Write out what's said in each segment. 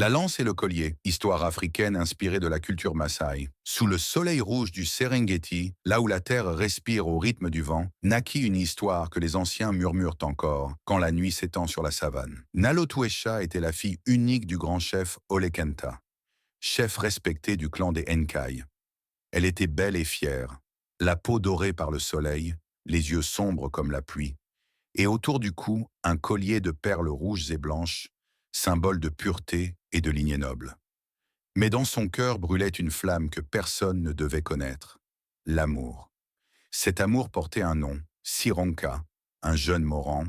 La lance et le collier, histoire africaine inspirée de la culture Maasai. Sous le soleil rouge du Serengeti, là où la terre respire au rythme du vent, naquit une histoire que les anciens murmurent encore quand la nuit s'étend sur la savane. Nalotuesha était la fille unique du grand chef Ole Kenta, chef respecté du clan des Nkai. Elle était belle et fière, la peau dorée par le soleil, les yeux sombres comme la pluie, et autour du cou, un collier de perles rouges et blanches, symbole de pureté et de lignée noble. Mais dans son cœur brûlait une flamme que personne ne devait connaître, l'amour. Cet amour portait un nom, Sironka, un jeune moran,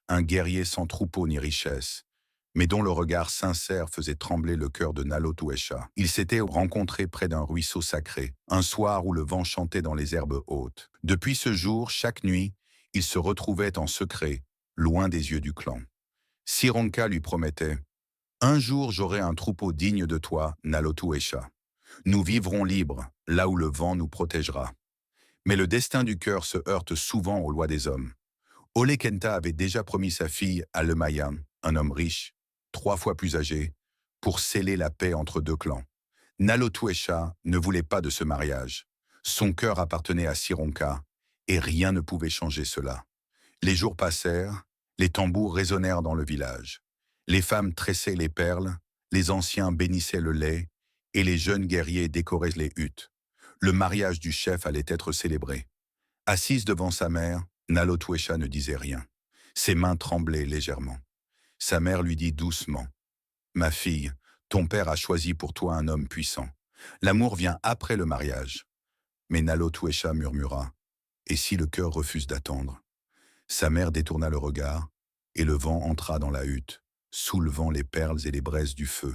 un guerrier sans troupeau ni richesse, mais dont le regard sincère faisait trembler le cœur de Nalotuesha. Ils s'étaient rencontrés près d'un ruisseau sacré, un soir où le vent chantait dans les herbes hautes. Depuis ce jour, chaque nuit, ils se retrouvaient en secret, loin des yeux du clan. Sironka lui promettait: un jour j'aurai un troupeau digne de toi, Nalotuesha. Nous vivrons libres, là où le vent nous protégera. Mais le destin du cœur se heurte souvent aux lois des hommes. Ole Kenta avait déjà promis sa fille à Lemayan, un homme riche, 3 fois plus âgé, pour sceller la paix entre deux clans. Nalotuesha ne voulait pas de ce mariage. Son cœur appartenait à Sironka, et rien ne pouvait changer cela. Les jours passèrent, les tambours résonnèrent dans le village. Les femmes tressaient les perles, les anciens bénissaient le lait, et les jeunes guerriers décoraient les huttes. Le mariage du chef allait être célébré. Assise devant sa mère, Nalotuesha ne disait rien. Ses mains tremblaient légèrement. Sa mère lui dit doucement: ma fille, ton père a choisi pour toi un homme puissant. L'amour vient après le mariage. Mais Nalotuesha murmura: et si le cœur refuse d'attendre? Sa mère détourna le regard, et le vent entra dans la hutte, soulevant les perles et les braises du feu.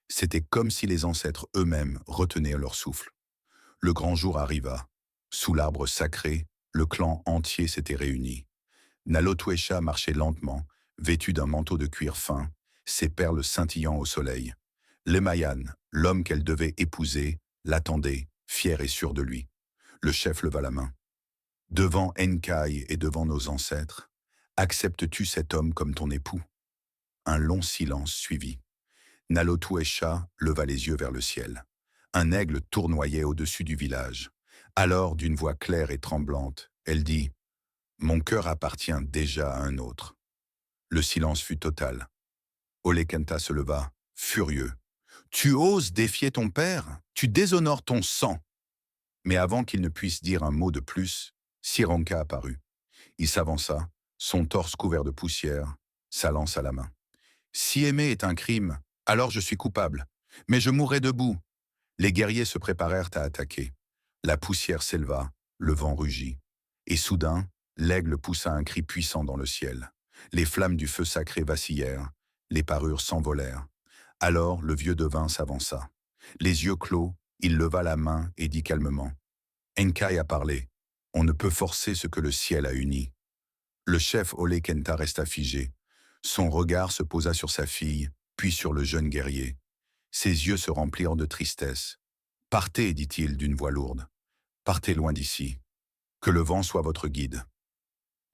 C'était comme si les ancêtres eux-mêmes retenaient leur souffle. Le grand jour arriva. Sous l'arbre sacré, le clan entier s'était réuni. Nalotuesha marchait lentement, vêtu d'un manteau de cuir fin, ses perles scintillant au soleil. Lemayan, l'homme qu'elle devait épouser, l'attendait, fier et sûr de lui. Le chef leva la main. Devant Nkai et devant nos ancêtres, acceptes-tu cet homme comme ton époux? Un long silence suivit. Nalotuesha leva les yeux vers le ciel. Un aigle tournoyait au-dessus du village. Alors, d'une voix claire et tremblante, elle dit: mon cœur appartient déjà à un autre. Le silence fut total. Ole Kenta se leva, furieux. Tu oses défier ton père? Tu déshonores ton sang. Mais avant qu'il ne puisse dire un mot de plus, Sironka apparut. Il s'avança, son torse couvert de poussière, sa lance à la main. Si aimer est un crime, alors je suis coupable. Mais je mourrai debout. Les guerriers se préparèrent à attaquer. La poussière s'éleva, le vent rugit. Et soudain, l'aigle poussa un cri puissant dans le ciel. Les flammes du feu sacré vacillèrent, les parures s'envolèrent. Alors le vieux devin s'avança. Les yeux clos, il leva la main et dit calmement: Nkai a parlé. On ne peut forcer ce que le ciel a uni. Le chef Ole Kenta resta figé. Son regard se posa sur sa fille, puis sur le jeune guerrier. Ses yeux se remplirent de tristesse. Partez, dit-il d'une voix lourde. Partez loin d'ici. Que le vent soit votre guide.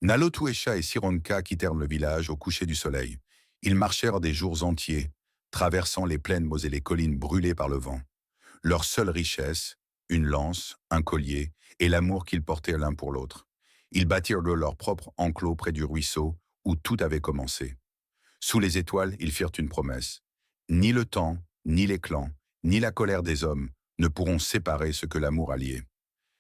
Nalotuesha et Sironka quittèrent le village au coucher du soleil. Ils marchèrent des jours entiers, traversant les plaines et les collines brûlées par le vent. Leur seule richesse, une lance, un collier, et l'amour qu'ils portaient l'un pour l'autre. Ils bâtirent leur propre enclos près du ruisseau où tout avait commencé. Sous les étoiles, ils firent une promesse. Ni le temps, ni les clans, ni la colère des hommes ne pourront séparer ce que l'amour a lié.